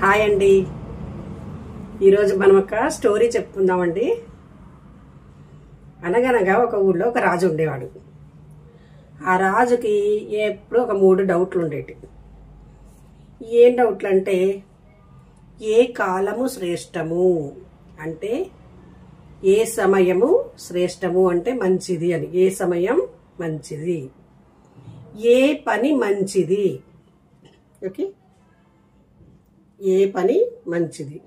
Hi అండి. ఈరోజు మనం ఒక స్టోరీ చెప్పుకుందామండి. అనగనగా ఒక ఊళ్ళో ఒక రాజు ఉండేవాడు. ఆ రాజుకి ఎప్పుడు ఒక 3 డౌట్లు ఉండేవి. ఏం డౌట్లు అంటే, ఏ కాలము శ్రేష్టము అంటే, ఏ సమయము శ్రేష్టము అంటే మంచిది అని. ఏ సమయం మంచిది, ఏ పని మంచిది, ఓకే, ఏ పని మంచిది,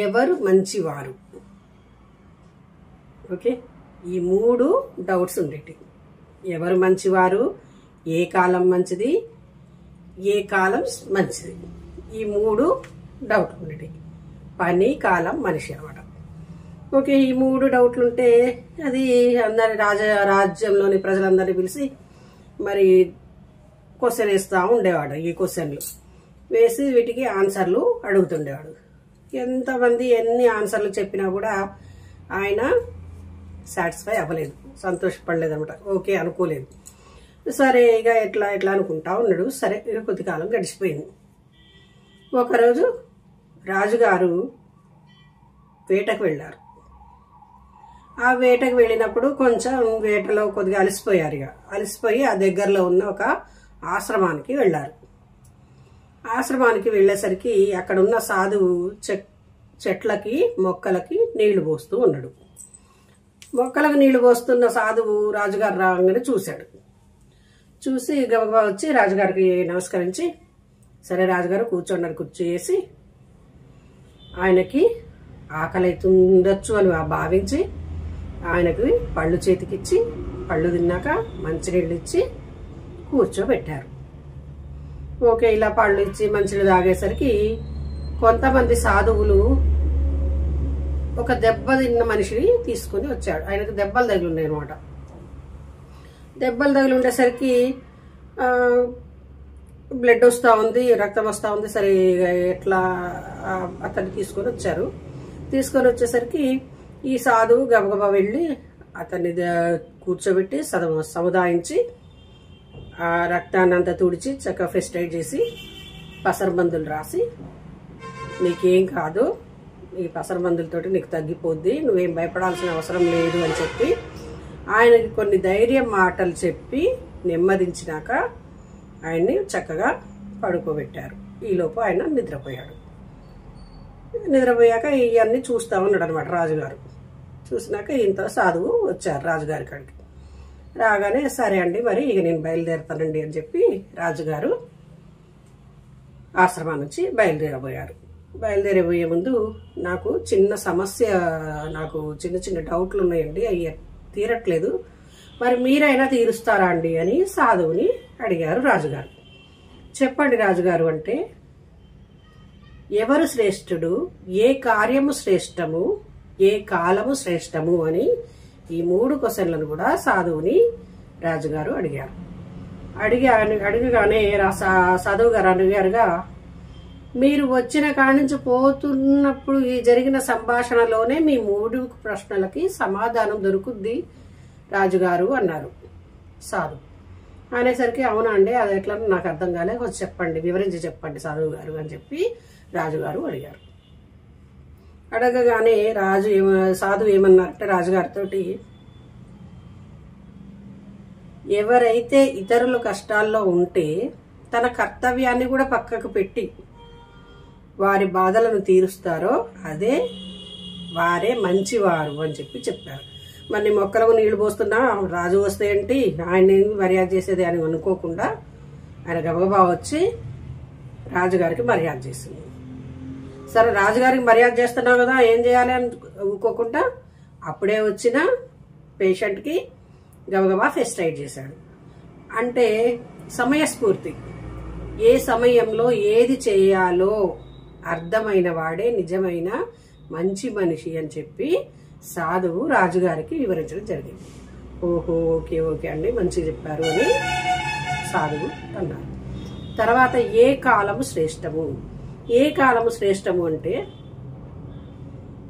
ఎవరు మంచివారు, ఓకే. ఈ 3 డౌట్స్ ఉండేవి. ఎవరు మంచివారు, ఏ కాలం మంచిది, ఏ కాలం మంచిది, ఈ 3 డౌట్లు ఉండేవి. పని, కాలం, మనిషి అన్నమాట. ఓకే, ఈ 3 డౌట్లు ఉంటే అది అందరి రాజ్యంలోని ప్రజలందరినీ పిలిచి మరి క్వశ్చన్ వేస్తూ ఉండేవాడు. ఈ క్వశ్చన్లు వేసి వీటికి ఆన్సర్లు అడుగుతుండేవాడు. ఎంతమంది ఎన్ని ఆన్సర్లు చెప్పినా కూడా ఆయన సాటిస్ఫై అవ్వలేదు, సంతోషపడలేదు అనమాట. ఓకే అనుకోలేదు. సరే ఇక ఎట్లా అనుకుంటా ఉన్నాడు. సరే ఇక కొద్ది కాలం గడిచిపోయింది. ఒకరోజు రాజుగారు వేటకు వెళ్ళారు. ఆ వేటకు వెళ్ళినప్పుడు కొంచెం వేటలో కొద్దిగా అలసిపోయారు. అలసిపోయి ఆ దగ్గరలో ఉన్న ఒక ఆశ్రమానికి వెళ్ళారు. ఆశ్రమానికి వెళ్ళేసరికి అక్కడ ఉన్న సాధువు చెట్లకి మొక్కలకి నీళ్లు పోస్తూ ఉన్నాడు. మొక్కలకు నీళ్లు పోస్తున్న సాధువు రాజుగారు రాగానే చూశాడు. చూసి గబగబా వచ్చి రాజుగారికి నమస్కరించి, సరే రాజుగారు కూర్చోండి, కూర్చోసి ఆయనకి ఆకలి అవుతుండొచ్చు అని భావించి ఆయనకి పళ్ళు చేతికిచ్చి, పళ్ళు తిన్నాక మంచినీళ్ళు ఇచ్చి కూర్చోబెట్టారు. ఓకే, ఇలా పళ్ళు ఇచ్చి మంచినీళ్ళు తాగేసరికి కొంతమంది సాధువులు ఒక దెబ్బ తిన్న మనిషిని తీసుకుని వచ్చాడు. ఆయనకు దెబ్బలు తగిలి ఉన్నాయి అనమాట. దెబ్బలు తగిలి ఉండేసరికి బ్లడ్ వస్తూ ఉంది, రక్తం వస్తూ ఉంది. సరే ఎట్లా అతన్ని తీసుకొని వచ్చారు. తీసుకొని వచ్చేసరికి ఈ సాధువు గబగబా వెళ్ళి అతన్ని కూర్చోబెట్టి సముదాయించి ఆ రక్తాన్ని అంతా తుడిచి చక్కగా ఫస్ట్ ఎయిడ్ చేసి పసరబందులు రాసి, నీకేం కాదు, ఈ పసరబందులతోటి నీకు తగ్గిపోద్ది, నువ్వేం భయపడాల్సిన అవసరం లేదు అని చెప్పి ఆయనకి కొన్ని ధైర్యం మాటలు చెప్పి నెమ్మదించినాక ఆయన్ని చక్కగా పడుకోబెట్టారు. ఈలోపు ఆయన నిద్రపోయాడు. నిద్రపోయాక ఇవన్నీ చూస్తా ఉన్నాడు అనమాట రాజుగారు. చూసినాక ఇంత సాధువు వచ్చారు రాజుగారి కాడికి. రాగానే సరే అండి, మరి ఇక నేను బయలుదేరుతానండి అని చెప్పి రాజుగారు ఆశ్రమం నుంచి బయలుదేరబోయారు. బయలుదేరబోయే ముందు నాకు చిన్న సమస్య, నాకు చిన్న డౌట్లు ఉన్నాయండి, అవి తీరట్లేదు, మరి మీరైనా తీరుస్తారా అండి అని సాధువుని అడిగారు రాజుగారు. చెప్పండి రాజుగారు అంటే, ఎవరు శ్రేష్ఠుడు, ఏ కార్యము శ్రేష్టము, ఏ కాలము శ్రేష్టము అని ఈ 3 క్వశ్చన్లను కూడా సాధువుని రాజుగారు అడిగారు. అడిగగానే సాధువు గారు అడిగారుగా, మీరు వచ్చిన కాడి నుంచి పోతున్నప్పుడు ఈ జరిగిన సంభాషణలోనే మీ 3 ప్రశ్నలకి సమాధానం దొరుకుద్ది రాజుగారు అన్నారు సాధు. అనేసరికి అవునా అండి, అది ఎట్లా నాకు అర్థం కాలే, కొంచెం చెప్పండి, వివరించి చెప్పండి సాధువు గారు అని చెప్పి రాజుగారు అడిగారు. అడగగానే సాధువు ఏమన్నారంటే రాజుగారితో, ఎవరైతే ఇతరుల కష్టాల్లో ఉంటే తన కర్తవ్యాన్ని కూడా పక్కకు పెట్టి వారి బాధలను తీరుస్తారో అదే వారే మంచివారు అని చెప్పారు. మరి మొక్కలకు నీళ్లు పోస్తున్నా రాజు వస్తే ఏంటి, ఆయన మర్యాద చేసేది అని అనుకోకుండా ఆయన గబగబా వచ్చి రాజుగారికి మర్యాద చేసింది. సరే రాజుగారికి మర్యాద చేస్తున్నావు కదా, ఏం చేయాలి అని ఊకోకుండా అప్పుడే వచ్చిన పేషెంట్కి గబగబా ఫస్ట్ ఎయిడ్ చేశాడు. అంటే సమయస్ఫూర్తి, ఏ సమయంలో ఏది చేయాలో అర్థమైన వాడే నిజమైన మంచి మనిషి అని చెప్పి సాధువు రాజుగారికి వివరించడం జరిగింది. ఓహో, ఓకే అండి, మంచిగా చెప్పారు అని సాధువు అన్నారు. తర్వాత ఏ కాలము శ్రేష్టము, ఏ కాలము శ్రేష్టము అంటే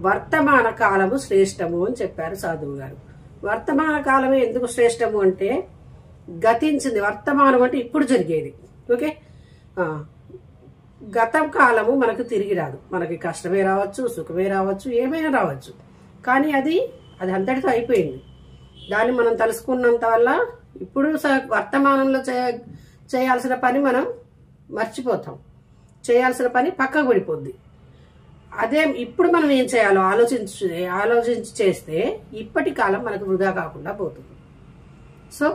వర్తమాన కాలము శ్రేష్టము అని చెప్పారు సాధువు గారు. వర్తమాన కాలమే ఎందుకు శ్రేష్టము అంటే గతించింది, వర్తమానం అంటే ఇప్పుడు జరిగేది. ఓకే, గత కాలము మనకు తిరిగి రాదు. మనకి కష్టమే రావచ్చు, సుఖమే రావచ్చు, ఏమైనా రావచ్చు. కానీ అది అంతటితో అయిపోయింది. దాన్ని మనం తెలుసుకున్నంత వల్ల ఇప్పుడు వర్తమానంలో చేయాల్సిన పని మనం మర్చిపోతాం. చేయాల్సిన పని పక్కకు పడిపోద్ది. అదే ఇప్పుడు మనం ఏం చేయాలో ఆలోచించి చేస్తే ఇప్పటి కాలం మనకు వృధా కాకుండా పోతుంది. సో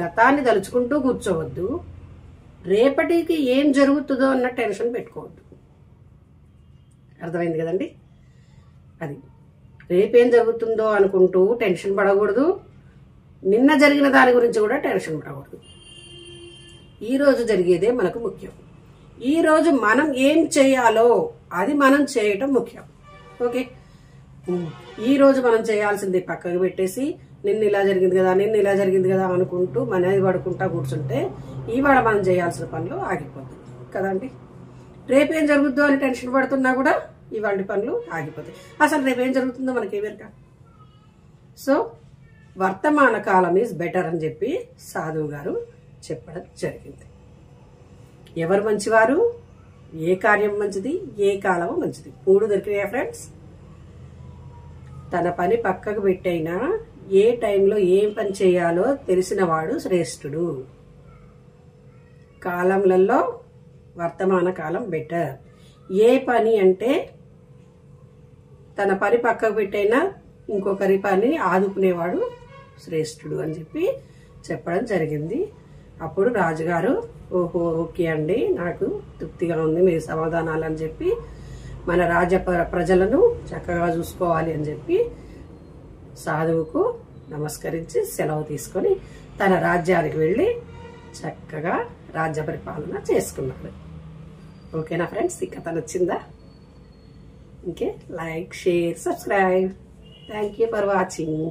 గతాన్ని తలుచుకుంటూ కూర్చోవద్దు. రేపటికి ఏం జరుగుతుందో అన్న టెన్షన్ పెట్టుకోవద్దు. అర్థమైంది కదండి? అది రేపేం జరుగుతుందో అనుకుంటూ టెన్షన్ పడకూడదు. నిన్న జరిగిన దాని గురించి కూడా టెన్షన్ పడకూడదు. ఈరోజు జరిగేదే మనకు ముఖ్యం. ఈరోజు మనం ఏం చేయాలో అది మనం చేయటం ముఖ్యం. ఓకే, ఈరోజు మనం చేయాల్సింది పక్కకు పెట్టేసి నిన్న ఇలా జరిగింది కదా అనుకుంటూ మనది పడుకుంటా కూర్చుంటే ఇవాళ మనం చేయాల్సిన పనులు ఆగిపోతాయి కదండి. రేపేం జరుగుద్దో అని టెన్షన్ పడుతున్నా కూడా ఇవాళ పనులు ఆగిపోతాయి. అసలు రేపేం జరుగుతుందో మనకేమెరక. సో వర్తమాన కాలం ఈజ్ బెటర్ అని చెప్పి సాధువు గారు చెప్పడం జరిగింది. ఎవరు మంచివారు, ఏ కార్యం మంచిది, ఏ కాలము మంచిది, 3 దొరికినాయా ఫ్రెండ్స్? తన పని పక్కకు పెట్టైనా ఏ టైంలో ఏం పని చేయాలో తెలిసినవాడు శ్రేష్ఠుడు. కాలంలలో వర్తమాన కాలం బెటర్. ఏ పని అంటే తన పని పక్కకు పెట్టైనా ఇంకొకరి పని ఆదుకునేవాడు శ్రేష్ఠుడు అని చెప్పి చెప్పడం జరిగింది. అప్పుడు రాజుగారు ఓహో ఓకే అండి, నాకు తృప్తిగా ఉంది మీ సమాధానాలు అని చెప్పి మన ప్రజలను చక్కగా చూసుకోవాలి అని చెప్పి సాధువుకు నమస్కరించి సెలవు తీసుకొని తన రాజ్యానికి వెళ్ళి చక్కగా రాజ్య పరిపాలన చేసుకున్నాడు. ఓకేనా ఫ్రెండ్స్? ఈ కథ నచ్చిందా? ఇంకే like, share, subscribe. Thank you for watching.